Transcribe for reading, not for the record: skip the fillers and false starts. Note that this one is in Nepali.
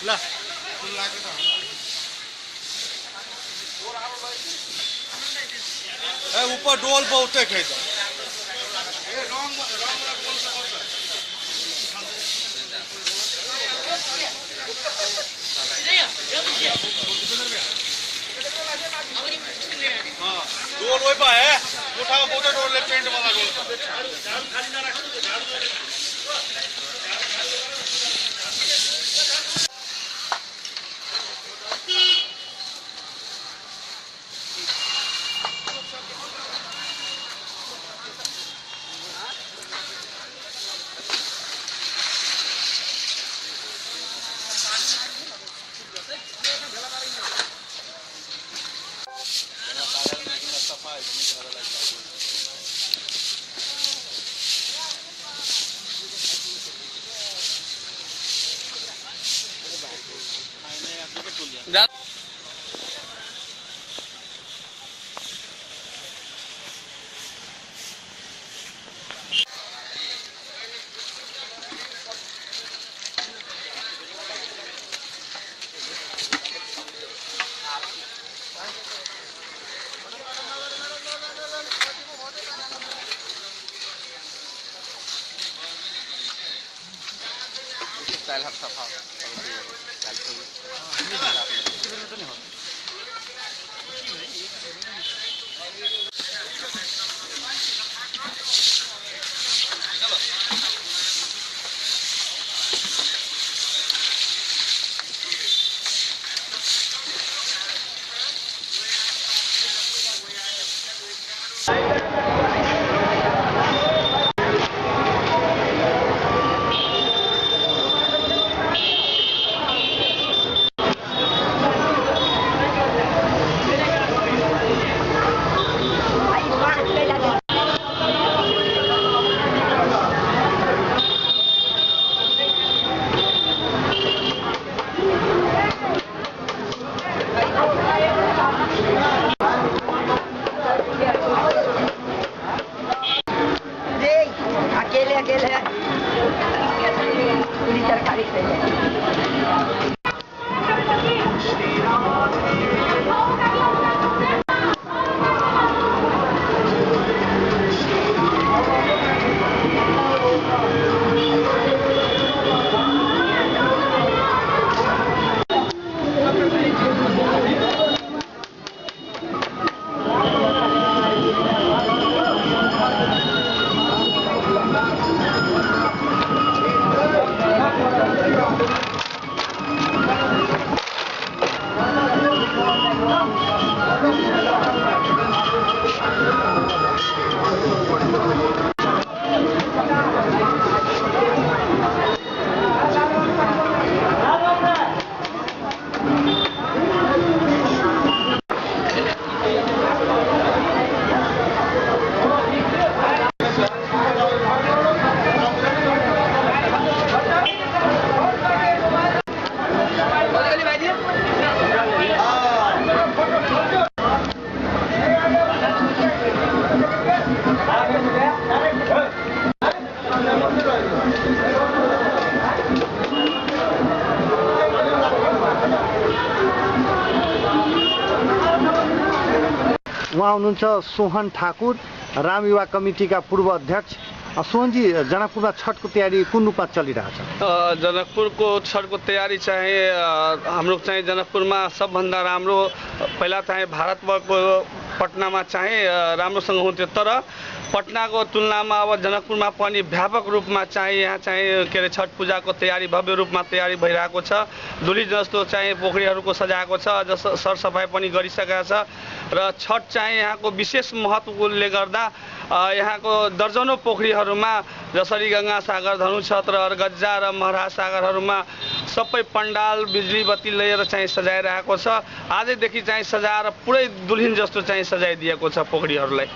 ल ऊपर डोल बहुते खेत डोल वही पा है उठा बहुत डोल पेंट वाला डोल उहाँ हुनुहुन्छ सोहन ठाकुर राम युवा कमिटीका पूर्व अध्यक्ष। सोहनजी, जनकपुरमा छठको तयारी कुन रूपमा चलिरहेछ? जनकपुरको छठको तयारी चाहिँ हाम्रो चाहिँ जनकपुरमा सबभन्दा राम्रो पहिला चाहिँ भारतको पटनामा चाहिँ राम्रोसँग हुन्थ्यो, तर पटनाको तुलनामा अब जनकपुरमा पनि व्यापक रूपमा चाहिँ यहाँ चाहिँ के अरे छठ पूजाको तयारी भव्य रूपमा तयारी भइरहेको छ। दुली जस्तो चाहिँ पोखरीहरूको सजाएको छ, सरसफाइ पनि गरिसकेको छ र छठ चाहिँ यहाँको विशेष महत्त्वले गर्दा यहाँको दर्जनौं पोखरीहरूमा जसरी गंगा सागर धनुक्षेत्र अर्गज्जा र महाराज सागरहरूमा सबै पण्डाल बिजुली बत्ती लिएर चाहिँ सजाइरहेको छ। आजैदेखि चाहिँ सजाएर पुरै दुल्हिन जस्तो चाहिँ सजाइदिएको छ पोखरीहरूलाई।